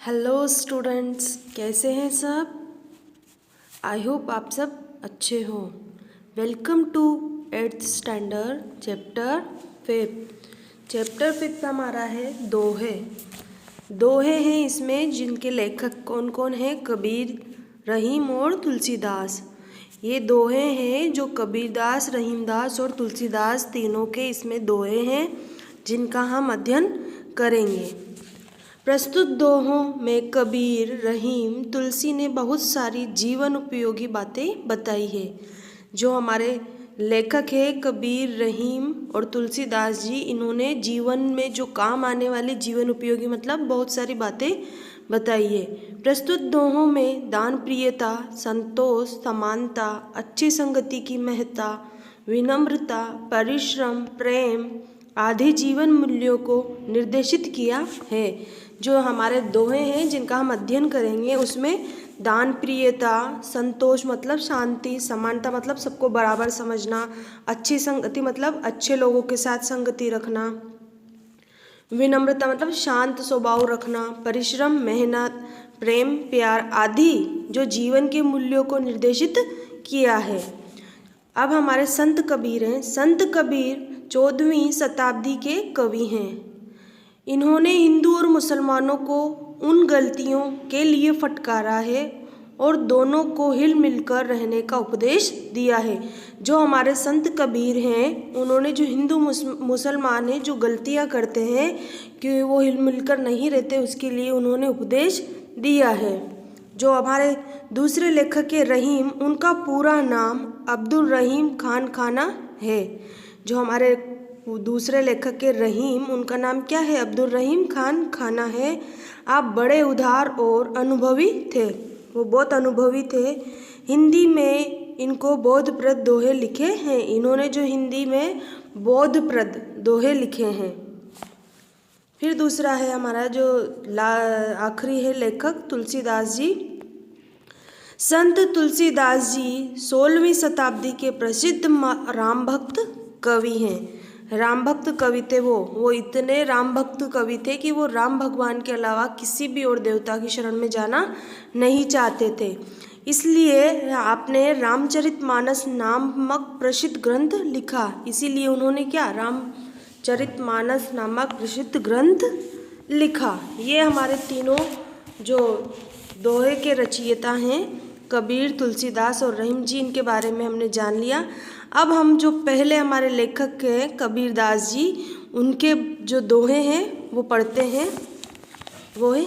Hello students, कैसे हैं सब। आई होप आप सब अच्छे हो। Welcome to 8th standard chapter 5th हमारा है दोहे। दोहे हैं इसमें जिनके लेखक कौन कौन हैं, कबीर, रहीम और तुलसीदास। ये दोहे हैं जो कबीरदास, रहीमदास और तुलसीदास तीनों के इसमें दोहे हैं जिनका हम अध्ययन करेंगे। प्रस्तुत दोहों में कबीर, रहीम, तुलसी ने बहुत सारी जीवन उपयोगी बातें बताई है। जो हमारे लेखक है कबीर, रहीम और तुलसीदास जी, इन्होंने जीवन में जो काम आने वाली जीवन उपयोगी मतलब बहुत सारी बातें बताई है। प्रस्तुत दोहों में दान प्रियता, संतोष, समानता, अच्छी संगति की महत्ता, विनम्रता, परिश्रम, प्रेम आदि जीवन मूल्यों को निर्देशित किया है। जो हमारे दोहे हैं जिनका हम अध्ययन करेंगे उसमें दान प्रियता, संतोष मतलब शांति, समानता मतलब सबको बराबर समझना, अच्छी संगति मतलब अच्छे लोगों के साथ संगति रखना, विनम्रता मतलब शांत स्वभाव रखना, परिश्रम मेहनत, प्रेम प्यार आदि जो जीवन के मूल्यों को निर्देशित किया है। अब हमारे संत कबीर हैं। संत कबीर 14वीं शताब्दी के कवि हैं। इन्होंने हिंदू और मुसलमानों को उन गलतियों के लिए फटकारा है और दोनों को हिल मिलकर रहने का उपदेश दिया है। जो हमारे संत कबीर हैं उन्होंने जो हिंदू मुसलमान हैं जो गलतियां करते हैं कि वो हिल मिलकर नहीं रहते, उसके लिए उन्होंने उपदेश दिया है। जो हमारे दूसरे लेखक है रहीम, उनका पूरा नाम अब्दुल रहीम खान खाना है। जो हमारे दूसरे लेखक के रहीम, उनका नाम क्या है, अब्दुल रहीम खान खाना है। आप बड़े उदार और अनुभवी थे, वो बहुत अनुभवी थे। हिंदी में इनको बोधप्रद दोहे लिखे हैं। इन्होंने जो हिंदी में बोधप्रद दोहे लिखे हैं। फिर दूसरा है हमारा जो आखिरी है लेखक तुलसीदास जी। संत तुलसीदास जी 16वीं शताब्दी के प्रसिद्ध राम भक्त कवि हैं। राम भक्त कवि थे वो इतने राम भक्त कवि थे कि वो राम भगवान के अलावा किसी भी और देवता की शरण में जाना नहीं चाहते थे। इसलिए आपने रामचरितमानस नामक प्रसिद्ध ग्रंथ लिखा। इसीलिए उन्होंने क्या, रामचरितमानस नामक प्रसिद्ध ग्रंथ लिखा। ये हमारे तीनों जो दोहे के रचयिता हैं कबीर, तुलसीदास और रहीम जी, इनके बारे में हमने जान लिया। अब हम जो पहले हमारे लेखक हैं कबीरदास जी, उनके जो दोहे हैं वो पढ़ते हैं। वो है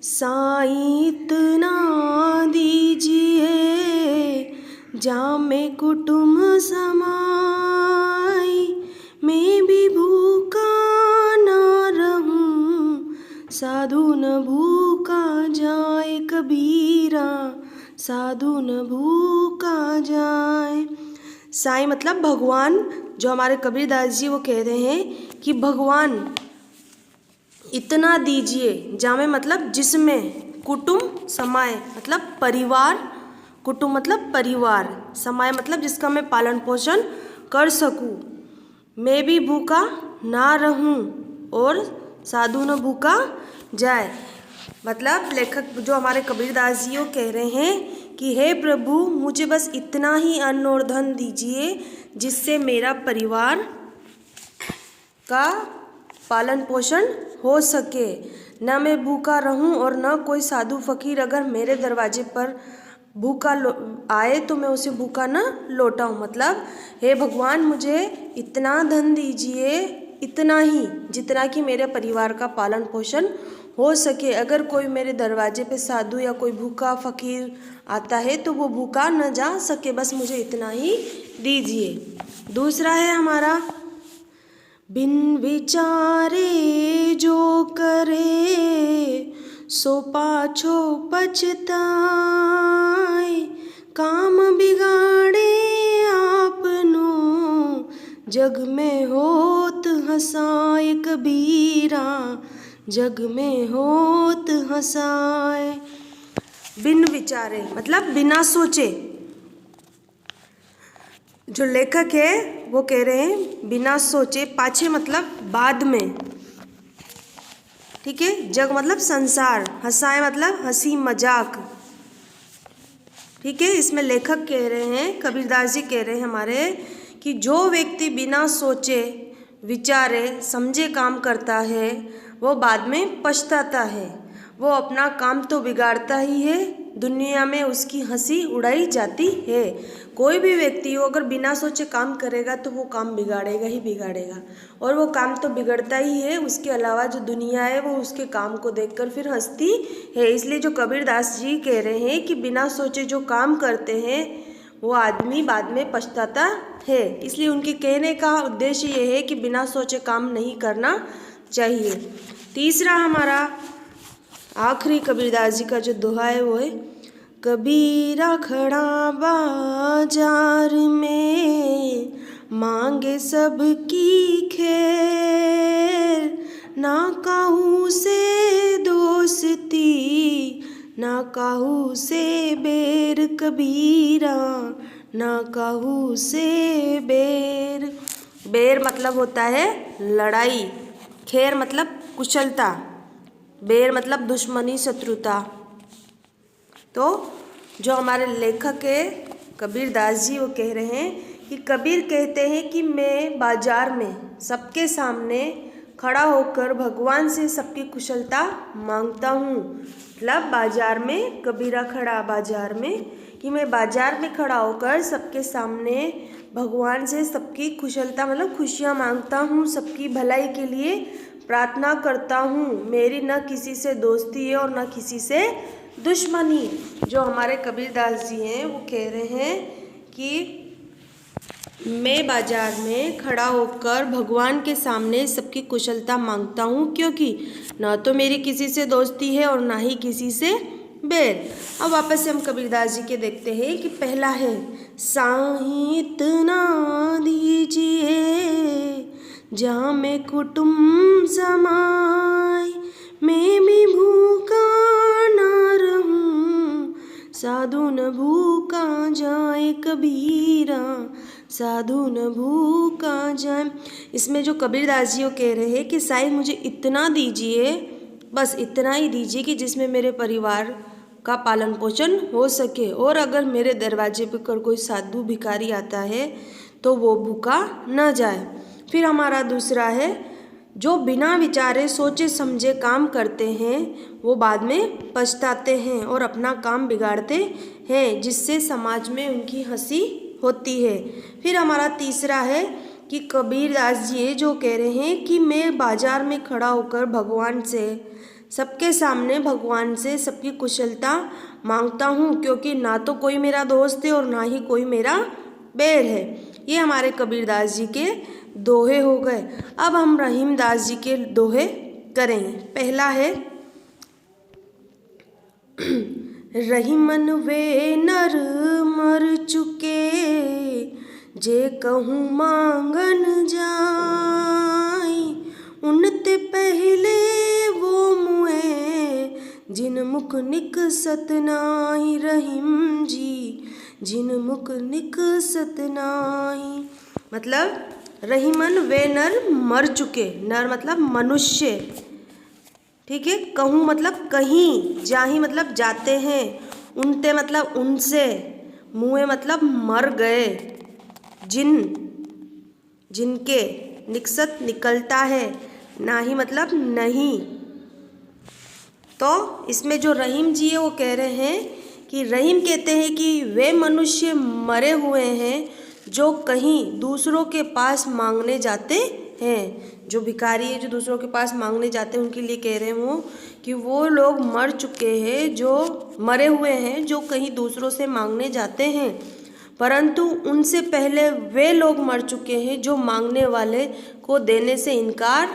साईं इतना दीजिए जामे कुटुम समाई, मैं भी भूखा ना रहूं साधु न भूखा जाए कबीरा, साधु न भूखा जाए। साईं मतलब भगवान। जो हमारे कबीरदास जी वो कह रहे हैं कि भगवान इतना दीजिए, जामे मतलब जिसमें, कुटुंब समाए मतलब परिवार, कुटुंब मतलब परिवार, समाए मतलब जिसका मैं पालन पोषण कर सकूं, मैं भी भूखा ना रहूं और साधु न भूखा जाए। मतलब लेखक जो हमारे कबीरदास जी वो कह रहे हैं कि हे प्रभु, मुझे बस इतना ही अन्न और धन दीजिए जिससे मेरा परिवार का पालन पोषण हो सके, न मैं भूखा रहूं और न कोई साधु फकीर अगर मेरे दरवाजे पर भूखा आए तो मैं उसे भूखा न लौटाऊं। मतलब हे भगवान, मुझे इतना धन दीजिए, इतना ही जितना कि मेरे परिवार का पालन पोषण हो सके। अगर कोई मेरे दरवाजे पे साधु या कोई भूखा फकीर आता है तो वो भूखा न जा सके, बस मुझे इतना ही दीजिए। दूसरा है हमारा बिन विचारे जो करे सो पाछो पछताए, काम बिगाड़े आपनो जग में होत हंसाए कबीरा, जग में होत हंसाए। बिन विचारे मतलब बिना सोचे। जो लेखक है वो कह रहे हैं बिना सोचे, पाछे मतलब बाद में, ठीक है। जग मतलब संसार, हंसाए मतलब हंसी मजाक, ठीक है। इसमें लेखक कह रहे हैं, कबीरदास जी कह रहे हैं हमारे कि जो व्यक्ति बिना सोचे विचारे समझे काम करता है वो बाद में पछताता है। वो अपना काम तो बिगाड़ता ही है, दुनिया में उसकी हंसी उड़ाई जाती है। कोई भी व्यक्ति हो अगर बिना सोचे काम करेगा तो वो काम बिगाड़ेगा ही बिगाड़ेगा, और वो काम तो बिगड़ता ही है। उसके अलावा जो दुनिया है वो उसके काम को देखकर फिर हंसती है। इसलिए जो कबीरदास जी कह रहे हैं कि बिना सोचे जो काम करते हैं वो आदमी बाद में पछताता है। इसलिए उनके कहने का उद्देश्य ये है कि बिना सोचे काम नहीं करना चाहिए। तीसरा हमारा आखिरी कबीरदास जी का जो दोहा है वो है, कबीरा खड़ा बाजार में मांगे सबकी खैर, ना काहू से दोस्ती ना काहू से बैर, कबीरा ना काहू से बैर। बैर मतलब होता है लड़ाई, खैर मतलब कुशलता, बैर मतलब दुश्मनी शत्रुता। तो जो हमारे लेखक है कबीरदास जी वो कह रहे हैं कि कबीर कहते हैं कि मैं बाजार में सबके सामने खड़ा होकर भगवान से सबकी कुशलता मांगता हूँ। मतलब बाजार में, कबीरा खड़ा बाजार में, कि मैं बाजार में खड़ा होकर सबके सामने भगवान से सबकी कुशलता मतलब खुशियाँ मांगता हूँ, सबकी भलाई के लिए प्रार्थना करता हूँ। मेरी न किसी से दोस्ती है और न किसी से दुश्मनी। जो हमारे कबीरदास जी हैं वो कह रहे हैं कि मैं बाजार में खड़ा होकर भगवान के सामने सबकी कुशलता मांगता हूँ, क्योंकि ना तो मेरी किसी से दोस्ती है और ना ही किसी से बैर। अब वापस से हम कबीरदास जी के देखते हैं कि पहला है, साईं इतना दीजिए जहाँ में कुटुम्ब समाए, मैं भी भूखा ना रहूं, साधु न भूखा जाए कबीरा, साधु न भूखा जाए। इसमें जो कबीरदास जी वो कह रहे हैं कि साईं मुझे इतना दीजिए, बस इतना ही दीजिए कि जिसमें मेरे परिवार का पालन पोषण हो सके, और अगर मेरे दरवाजे पर कोई साधु भिखारी आता है तो वो भूखा न जाए। फिर हमारा दूसरा है, जो बिना विचारे सोचे समझे काम करते हैं वो बाद में पछताते हैं और अपना काम बिगाड़ते हैं, जिससे समाज में उनकी हंसी होती है। फिर हमारा तीसरा है कि कबीरदास जी जो कह रहे हैं कि मैं बाजार में खड़ा होकर भगवान से सबके सामने भगवान से सबकी कुशलता मांगता हूँ, क्योंकि ना तो कोई मेरा दोस्त है और ना ही कोई मेरा बैर है। ये हमारे कबीरदास जी के दोहे हो गए। अब हम रहीमदास जी के दोहे करेंगे। पहला है, रहीमन वे नर मर चुके जे कहूँ मांगन जाई, उनते पहले वो मुए जिन मुख निकसत नाई, रहीम जी जिन मुख निकसत नाई। मतलब रहीमन वे नर मर चुके, नर मतलब मनुष्य, ठीक है। कहूँ मतलब कहीं, जाही मतलब जाते हैं, उनते मतलब उनसे, मुए मतलब मर गए, जिन जिनके, निकसत निकलता है, नाही मतलब नहीं। तो इसमें जो रहीम जी है वो कह रहे हैं कि रहीम कहते हैं कि वे मनुष्य मरे हुए हैं जो कहीं दूसरों के पास मांगने जाते हैं। जो भिखारी है जो दूसरों के पास मांगने जाते हैं उनके लिए कह रहे हैं वो कि वो लोग मर चुके हैं, जो मरे हुए हैं जो कहीं दूसरों से मांगने जाते हैं, परंतु उनसे पहले वे लोग मर चुके हैं जो मांगने वाले को देने से इनकार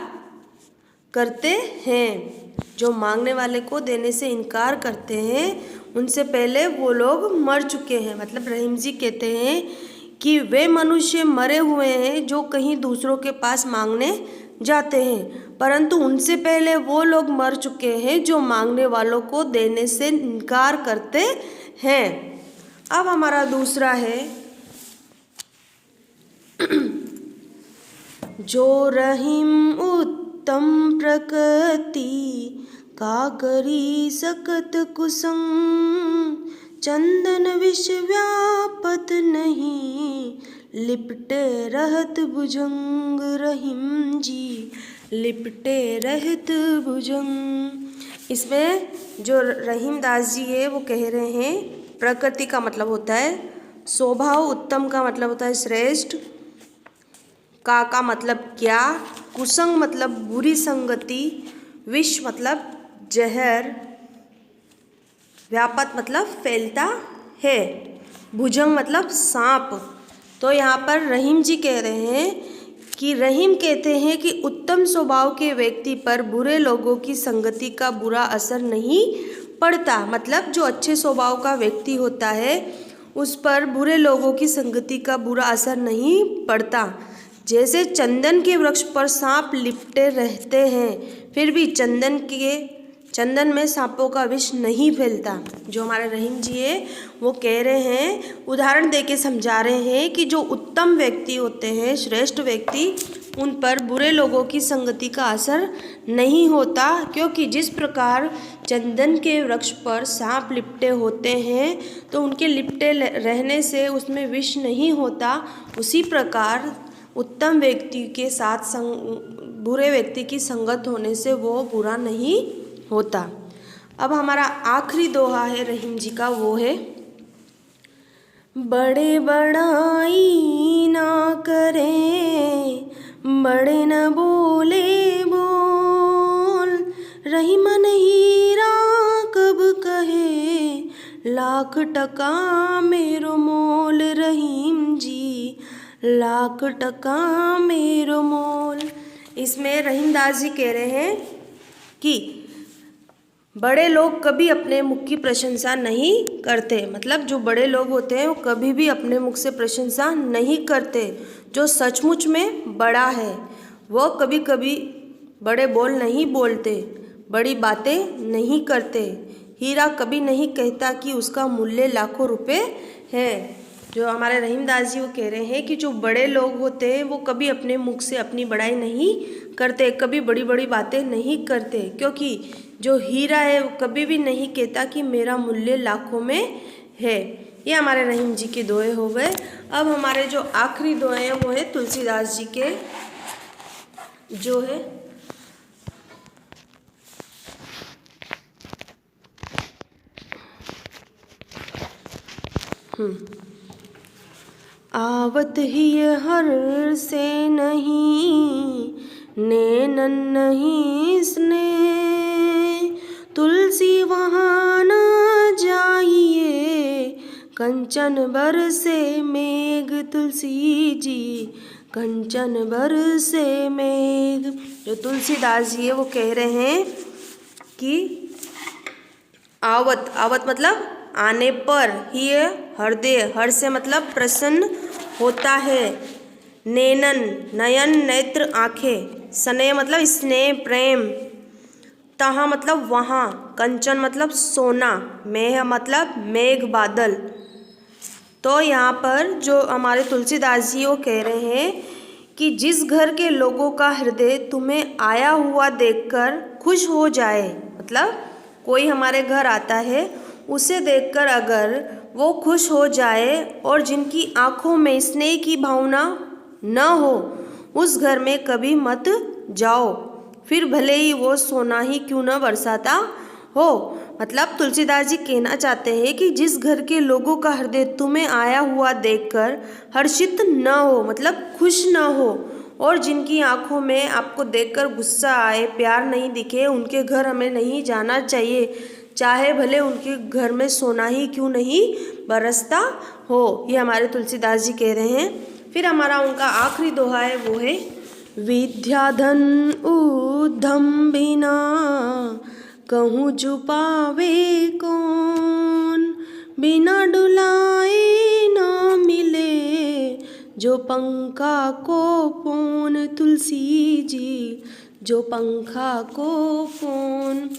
करते हैं। जो मांगने वाले को देने से इनकार करते हैं उनसे पहले वो लोग मर चुके हैं। मतलब रहीम जी कहते हैं कि वे मनुष्य मरे हुए हैं जो कहीं दूसरों के पास मांगने जाते हैं, परंतु उनसे पहले वो लोग मर चुके हैं जो मांगने वालों को देने से इनकार करते हैं। अब हमारा दूसरा है, जो रहीम उत्तम प्रकृति का करी सकत कुसंग। चंदन विष व्यापत नहीं लिपटे रहत भुजंग। रहीम जी लिपटे रहत भुजंग। इसमें जो रहीम दास जी है वो कह रहे हैं प्रकृति का मतलब होता है स्वभाव, उत्तम का मतलब होता है श्रेष्ठ, का मतलब क्या, कुसंग मतलब बुरी संगति, विष मतलब जहर, व्यापत मतलब फैलता है, भुजंग मतलब सांप। तो यहाँ पर रहीम जी कह रहे हैं कि रहीम कहते हैं कि उत्तम स्वभाव के व्यक्ति पर बुरे लोगों की संगति का बुरा असर नहीं पड़ता। मतलब जो अच्छे स्वभाव का व्यक्ति होता है उस पर बुरे लोगों की संगति का बुरा असर नहीं पड़ता। जैसे चंदन के वृक्ष पर सांप लिपटे रहते हैं फिर भी चंदन में सांपों का विष नहीं फैलता। जो हमारे रहीम जी है वो कह रहे हैं, उदाहरण देके समझा रहे हैं कि जो उत्तम व्यक्ति होते हैं, श्रेष्ठ व्यक्ति, उन पर बुरे लोगों की संगति का असर नहीं होता, क्योंकि जिस प्रकार चंदन के वृक्ष पर सांप लिपटे होते हैं तो उनके लिपटे रहने से उसमें विष नहीं होता, उसी प्रकार उत्तम व्यक्ति के साथ बुरे व्यक्ति की संगत होने से वो बुरा नहीं होता। अब हमारा आखिरी दोहा है रहीम जी का, वो है बड़े बड़ाई ना करें बड़े न बोले बोल। रहीम हीरा कब कहे लाख टका मेरो मोल। रहीम जी लाख टका मेरो मोल। इसमें रहीम दास जी कह रहे हैं कि बड़े लोग कभी अपने मुख की प्रशंसा नहीं करते। मतलब जो बड़े लोग होते हैं वो कभी भी अपने मुख से प्रशंसा नहीं करते। जो सचमुच में बड़ा है वो कभी कभी बड़े बोल नहीं बोलते, बड़ी बातें नहीं करते। हीरा कभी नहीं कहता कि उसका मूल्य लाखों रुपए है। जो हमारे रहीम दास जी वो कह रहे हैं कि जो बड़े लोग होते हैं वो कभी अपने मुख से अपनी बड़ाई नहीं करते, कभी बड़ी बड़ी बातें नहीं करते, क्योंकि जो हीरा है वो कभी भी नहीं कहता कि मेरा मूल्य लाखों में है। ये हमारे रहीम जी के दोहे हो गए। अब हमारे जो आखिरी दोहे हैं वो है तुलसीदास जी के, जो है आवत ही हर से नहीं नैनन नहीं स्नेह। तुलसी वहाँ न जाइए कंचन बरसे मेघ। तुलसी जी कंचन बरसे मेघ। जो तुलसीदास जी है वो कह रहे हैं कि आवत मतलब आने पर, ही हृदय, हर से मतलब प्रसन्न होता है, नैनन नयन नेत्र आँखें, स्नेह मतलब स्नेह प्रेम, तहाँ मतलब वहाँ, कंचन मतलब सोना, मेह मतलब मेघ बादल। तो यहाँ पर जो हमारे तुलसीदास जी वो कह रहे हैं कि जिस घर के लोगों का हृदय तुम्हें आया हुआ देखकर खुश हो जाए, मतलब कोई हमारे घर आता है उसे देखकर अगर वो खुश हो जाए और जिनकी आँखों में स्नेह की भावना न हो, उस घर में कभी मत जाओ, फिर भले ही वो सोना ही क्यों न बरसाता हो। मतलब तुलसीदास जी कहना चाहते हैं कि जिस घर के लोगों का हृदय तुम्हें आया हुआ देखकर हर्षित न हो, मतलब खुश न हो, और जिनकी आंखों में आपको देखकर गुस्सा आए, प्यार नहीं दिखे, उनके घर हमें नहीं जाना चाहिए, चाहे भले उनके घर में सोना ही क्यों नहीं बरसता हो। ये हमारे तुलसीदास जी कह रहे हैं। फिर हमारा उनका आखिरी दोहा है वो है विद्या धन उद्धम बिना कहूँ छुपावे कौन। बिना डुलाए ना मिले जो पंखा को फोन। तुलसी जी जो पंखा को फोन।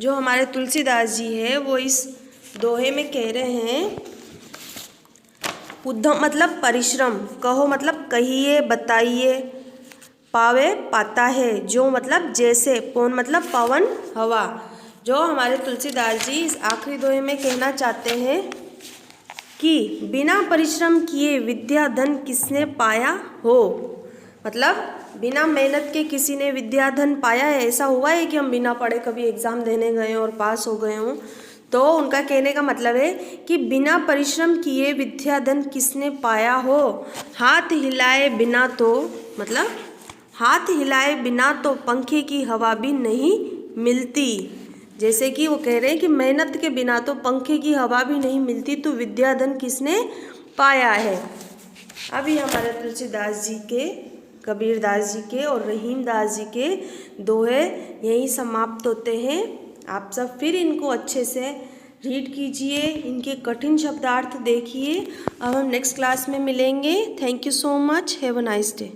जो हमारे तुलसीदास जी है वो इस दोहे में कह रहे हैं उद्धम मतलब परिश्रम, कहो मतलब कहिए बताइए, पावे पाता है, जो मतलब जैसे, पौन मतलब पवन हवा। जो हमारे तुलसीदास जी इस आखिरी दोहे में कहना चाहते हैं कि बिना परिश्रम किए विद्या धन किसने पाया हो, मतलब बिना मेहनत के किसी ने विद्या धन पाया है? ऐसा हुआ है कि हम बिना पढ़े कभी एग्ज़ाम देने गए और पास हो गए हों? तो उनका कहने का मतलब है कि बिना परिश्रम किए विद्या धन किसने पाया हो। हाथ हिलाए बिना तो, मतलब हाथ हिलाए बिना तो पंखे की हवा भी नहीं मिलती। जैसे कि वो कह रहे हैं कि मेहनत के बिना तो पंखे की हवा भी नहीं मिलती, तो विद्या धन किसने पाया है। अभी हमारे तुलसीदास जी के, कबीरदास जी के और रहीमदास जी के दोहे यहीं समाप्त होते हैं। आप सब फिर इनको अच्छे से रीड कीजिए, इनके कठिन शब्दार्थ देखिए। अब हम नेक्स्ट क्लास में मिलेंगे। Thank you so much. Have a nice day.